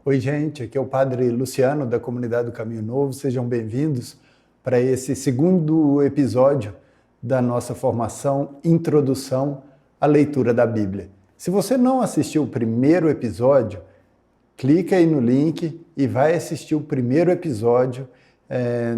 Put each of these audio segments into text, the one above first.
Oi, gente, aqui é o Padre Luciano da Comunidade do Caminho Novo. Sejam bem-vindos para esse segundo episódio da nossa formação Introdução à Leitura da Bíblia. Se você não assistiu o primeiro episódio, clica aí no link e vai assistir o primeiro episódio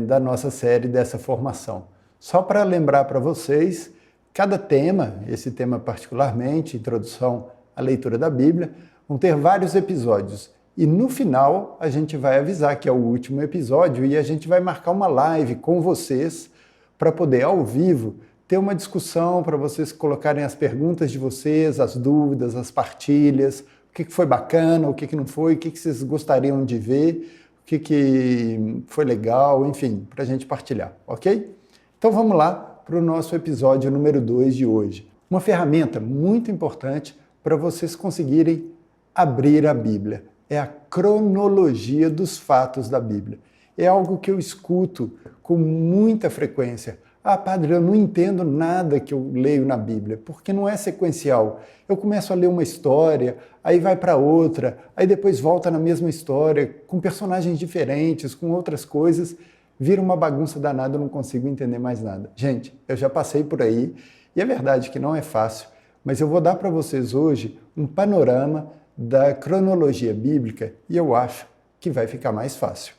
da nossa série dessa formação. Só para lembrar para vocês, cada tema, esse tema particularmente, Introdução à Leitura da Bíblia, vão ter vários episódios. E no final a gente vai avisar que é o último episódio e a gente vai marcar uma live com vocês para poder, ao vivo, ter uma discussão, para vocês colocarem as perguntas de vocês, as dúvidas, as partilhas, o que foi bacana, o que não foi, o que vocês gostariam de ver, o que foi legal, enfim, para a gente partilhar, ok? Então vamos lá para o nosso episódio número 2 de hoje. Uma ferramenta muito importante para vocês conseguirem abrir a Bíblia. É a cronologia dos fatos da Bíblia. É algo que eu escuto com muita frequência. Ah, padre, eu não entendo nada que eu leio na Bíblia, porque não é sequencial. Eu começo a ler uma história, aí vai para outra, aí depois volta na mesma história, com personagens diferentes, com outras coisas, vira uma bagunça danada, eu não consigo entender mais nada. Gente, eu já passei por aí, e é verdade que não é fácil, mas eu vou dar para vocês hoje um panorama da cronologia bíblica e eu acho que vai ficar mais fácil.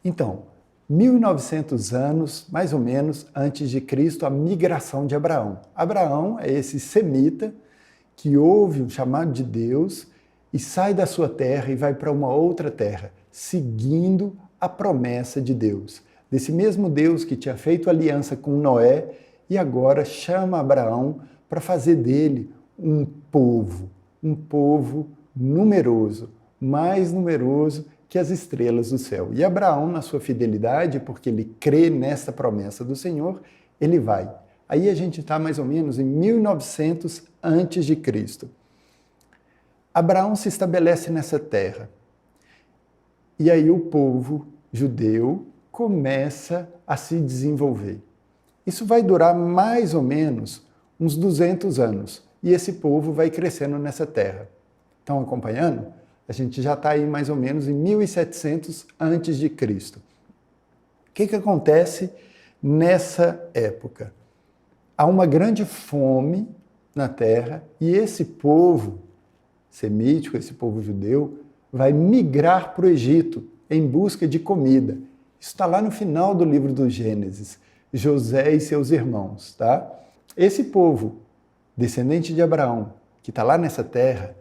Então, 1900 anos, mais ou menos, antes de Cristo, a migração de Abraão. Abraão é esse semita que ouve o chamado de Deus e sai da sua terra e vai para uma outra terra, seguindo a promessa de Deus. Desse mesmo Deus que tinha feito aliança com Noé e agora chama Abraão para fazer dele um povo numeroso, mais numeroso que as estrelas do céu. E Abraão, na sua fidelidade, porque ele crê nessa promessa do Senhor, ele vai. Aí a gente está mais ou menos em 1900 antes de Cristo. Abraão se estabelece nessa terra. E aí o povo judeu começa a se desenvolver. Isso vai durar mais ou menos uns 200 anos. E esse povo vai crescendo nessa terra. Estão acompanhando? A gente já está aí mais ou menos em 1700 antes de Cristo. O que acontece nessa época? Há uma grande fome na terra e esse povo semítico, esse povo judeu, vai migrar para o Egito em busca de comida. Isso está lá no final do livro do Gênesis, José e seus irmãos, tá? Esse povo, descendente de Abraão, que está lá nessa terra,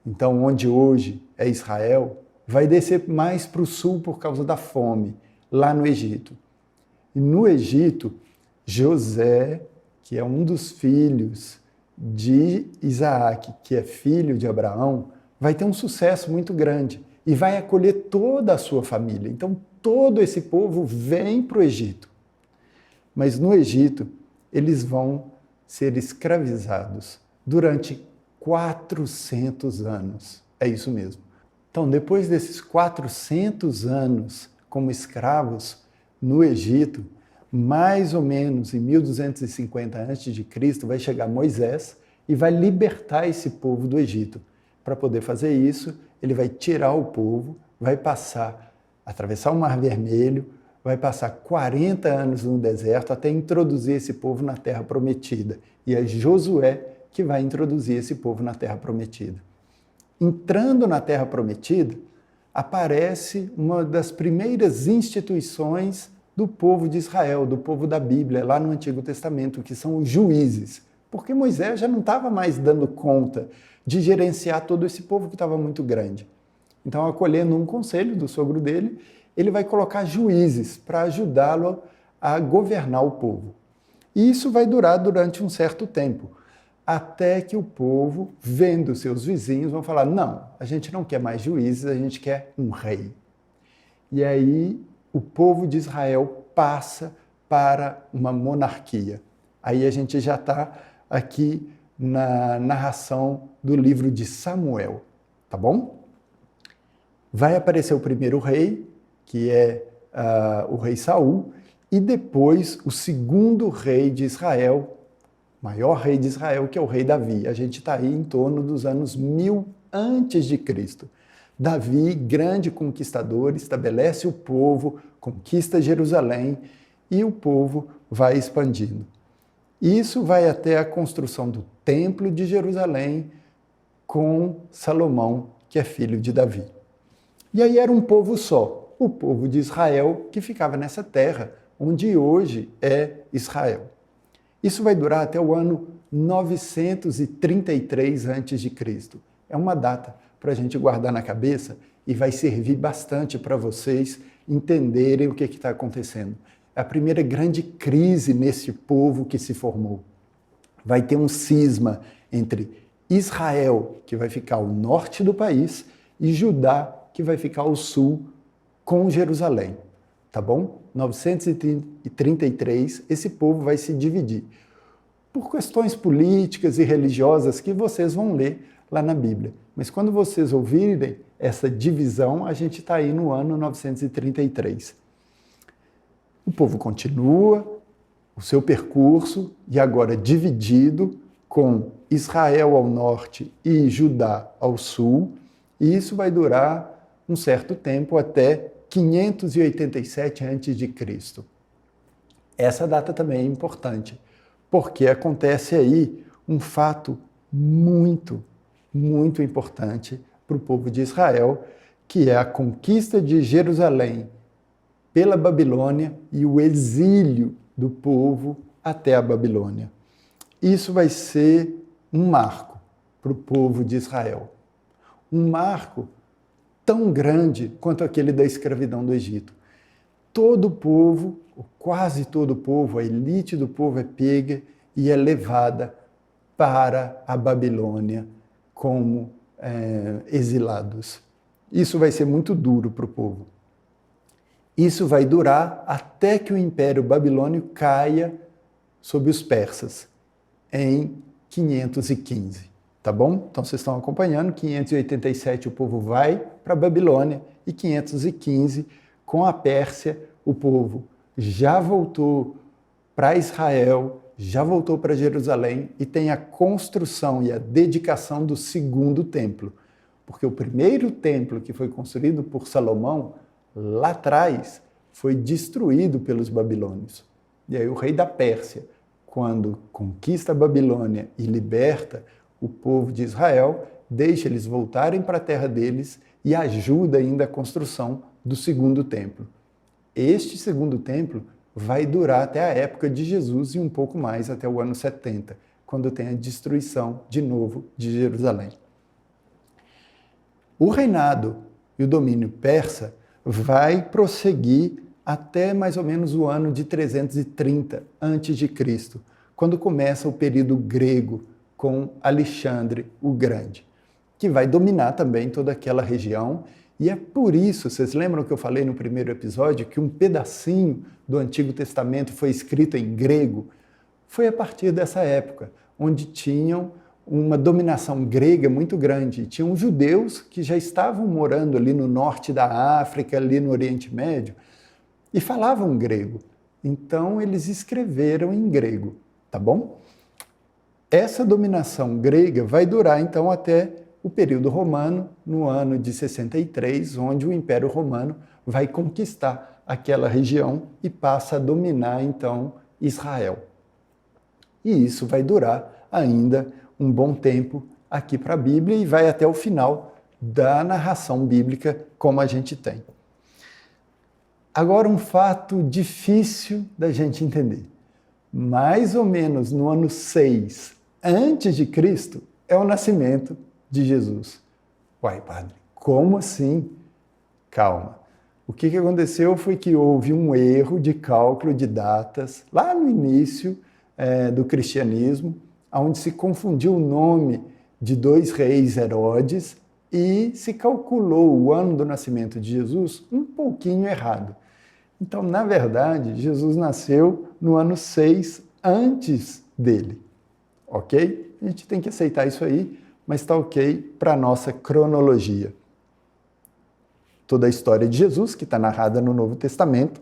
então onde hoje é Israel, vai descer mais para o sul por causa da fome, lá no Egito. E no Egito, José, que é um dos filhos de Isaac, que é filho de Abraão, vai ter um sucesso muito grande e vai acolher toda a sua família. Então todo esse povo vem para o Egito. Mas no Egito, eles vão ser escravizados durante 400 anos. É isso mesmo. Então, depois desses 400 anos como escravos no Egito, mais ou menos em 1250 a.C., vai chegar Moisés e vai libertar esse povo do Egito. Para poder fazer isso, ele vai tirar o povo, vai atravessar o Mar Vermelho, vai passar 40 anos no deserto até introduzir esse povo na Terra Prometida. E é Josué que vai introduzir esse povo na Terra Prometida. Entrando na Terra Prometida, aparece uma das primeiras instituições do povo de Israel, do povo da Bíblia, lá no Antigo Testamento, que são os juízes. Porque Moisés já não estava mais dando conta de gerenciar todo esse povo que estava muito grande. Então, acolhendo um conselho do sogro dele, ele vai colocar juízes para ajudá-lo a governar o povo. E isso vai durar durante um certo tempo, até que o povo, vendo seus vizinhos, vão falar, não, a gente não quer mais juízes, a gente quer um rei. E aí o povo de Israel passa para uma monarquia. Aí a gente já está aqui na narração do livro de Samuel, tá bom? Vai aparecer o primeiro rei, que é o rei Saul, e depois o segundo rei de Israel, maior rei de Israel, que é o rei Davi. A gente está aí em torno dos anos 1000 antes de Cristo. Davi, grande conquistador, estabelece o povo, conquista Jerusalém e o povo vai expandindo. Isso vai até a construção do Templo de Jerusalém com Salomão, que é filho de Davi. E aí era um povo só, o povo de Israel, que ficava nessa terra, onde hoje é Israel. Isso vai durar até o ano 933 a.C. É uma data para a gente guardar na cabeça e vai servir bastante para vocês entenderem o que está acontecendo. É a primeira grande crise nesse povo que se formou. Vai ter um cisma entre Israel, que vai ficar ao norte do país, e Judá, que vai ficar ao sul, com Jerusalém. Tá bom? 933, esse povo vai se dividir por questões políticas e religiosas que vocês vão ler lá na Bíblia. Mas quando vocês ouvirem essa divisão, a gente está aí no ano 933. O povo continua o seu percurso e agora dividido com Israel ao norte e Judá ao sul, e isso vai durar um certo tempo até 587 a.C. Essa data também é importante, porque acontece aí um fato muito importante para o povo de Israel, que é a conquista de Jerusalém pela Babilônia e o exílio do povo até a Babilônia. Isso vai ser um marco para o povo de Israel. Um marco tão grande quanto aquele da escravidão do Egito. Todo o povo, ou quase todo o povo, a elite do povo é pega e é levada para a Babilônia como exilados. Isso vai ser muito duro para o povo. Isso vai durar até que o Império Babilônio caia sob os persas, em 515. Tá bom? Então vocês estão acompanhando, 587 o povo vai para a Babilônia e 515, com a Pérsia, o povo já voltou para Israel, já voltou para Jerusalém e tem a construção e a dedicação do segundo templo. Porque o primeiro templo que foi construído por Salomão, lá atrás, foi destruído pelos babilônios. E aí o rei da Pérsia, quando conquista a Babilônia e liberta o povo de Israel, deixa eles voltarem para a terra deles e ajuda ainda a construção do segundo templo. Este segundo templo vai durar até a época de Jesus e um pouco mais, até o ano 70, quando tem a destruição de novo de Jerusalém. O reinado e o domínio persa vai prosseguir até mais ou menos o ano de 330 a.C., quando começa o período grego com Alexandre o Grande, que vai dominar também toda aquela região. E é por isso, vocês lembram que eu falei no primeiro episódio, que um pedacinho do Antigo Testamento foi escrito em grego? Foi a partir dessa época, onde tinham uma dominação grega muito grande. Tinham judeus que já estavam morando ali no norte da África, ali no Oriente Médio, e falavam grego. Então, eles escreveram em grego, tá bom? Essa dominação grega vai durar, então, até o período romano, no ano de 63, onde o Império Romano vai conquistar aquela região e passa a dominar, então, Israel. E isso vai durar ainda um bom tempo aqui para a Bíblia e vai até o final da narração bíblica como a gente tem. Agora, um fato difícil da gente entender. Mais ou menos no ano 6 antes de Cristo é o nascimento de Jesus. Uai, padre, como assim? Calma. O que aconteceu foi que houve um erro de cálculo de datas lá no início do cristianismo, onde se confundiu o nome de dois reis Herodes e se calculou o ano do nascimento de Jesus um pouquinho errado. Então, na verdade, Jesus nasceu no ano 6 antes dele, ok? A gente tem que aceitar isso aí, mas está ok para a nossa cronologia. Toda a história de Jesus, que está narrada no Novo Testamento,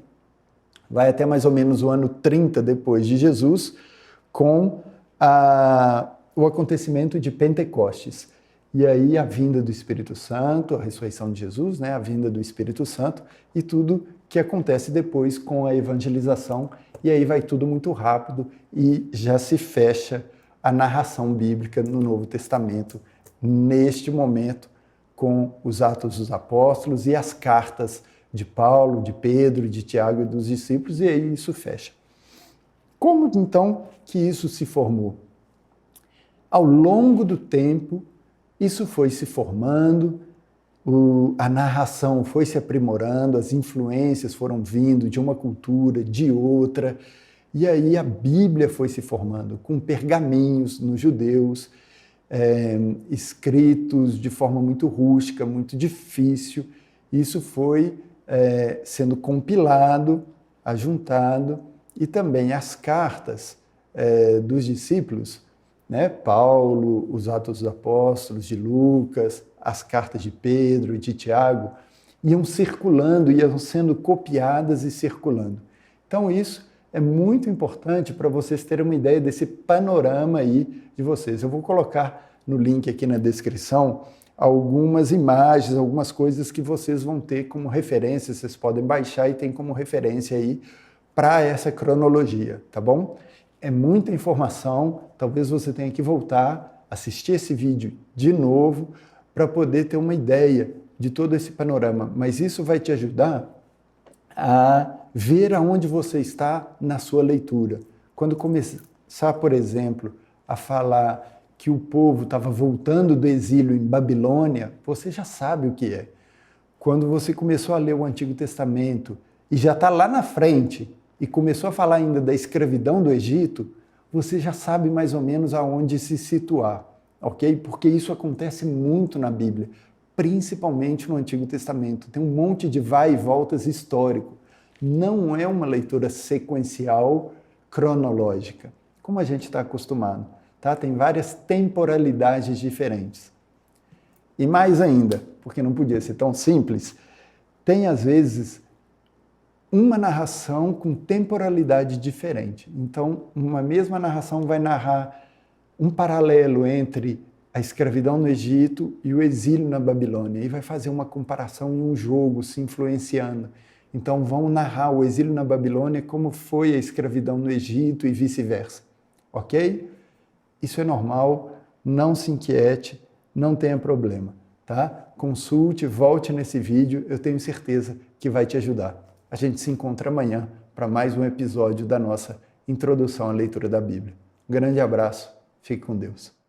vai até mais ou menos o ano 30 depois de Jesus, com o acontecimento de Pentecostes. e aí a vinda do Espírito Santo, a ressurreição de Jesus, né, a vinda do Espírito Santo e tudo que acontece depois com a evangelização, e aí vai tudo muito rápido e já se fecha a narração bíblica no Novo Testamento, neste momento, com os Atos dos Apóstolos e as cartas de Paulo, de Pedro, de Tiago e dos discípulos, e aí isso fecha. Como então que isso se formou? Ao longo do tempo, isso foi se formando, a narração foi se aprimorando, as influências foram vindo de uma cultura, de outra, e aí a Bíblia foi se formando com pergaminhos nos judeus, escritos de forma muito rústica, muito difícil. Isso foi sendo compilado, ajuntado, e também as cartas dos discípulos, né? Paulo, os Atos dos Apóstolos, de Lucas, as cartas de Pedro e de Tiago, iam circulando, iam sendo copiadas e circulando. Então isso é muito importante para vocês terem uma ideia desse panorama aí de vocês. Eu vou colocar no link aqui na descrição algumas imagens, algumas coisas que vocês vão ter como referência, vocês podem baixar e tem como referência aí para essa cronologia, tá bom? É muita informação, talvez você tenha que voltar, assistir esse vídeo de novo para poder ter uma ideia de todo esse panorama, mas isso vai te ajudar a ver aonde você está na sua leitura. Quando começar, por exemplo, a falar que o povo estava voltando do exílio em Babilônia, você já sabe o que é. Quando você começou a ler o Antigo Testamento e já está lá na frente e começou a falar ainda da escravidão do Egito, você já sabe mais ou menos aonde se situar, ok? Porque isso acontece muito na Bíblia, principalmente no Antigo Testamento. Tem um monte de vai e voltas histórico. Não é uma leitura sequencial, cronológica, como a gente está acostumado, tá? Tem várias temporalidades diferentes. E mais ainda, porque não podia ser tão simples, tem às vezes uma narração com temporalidade diferente. Então, uma mesma narração vai narrar um paralelo entre a escravidão no Egito e o exílio na Babilônia. E vai fazer uma comparação em um jogo, se influenciando. Então, vão narrar o exílio na Babilônia como foi a escravidão no Egito e vice-versa. Ok? Isso é normal, não se inquiete, não tenha problema, tá? Consulte, volte nesse vídeo, eu tenho certeza que vai te ajudar. A gente se encontra amanhã para mais um episódio da nossa Introdução à Leitura da Bíblia. Um grande abraço, fique com Deus.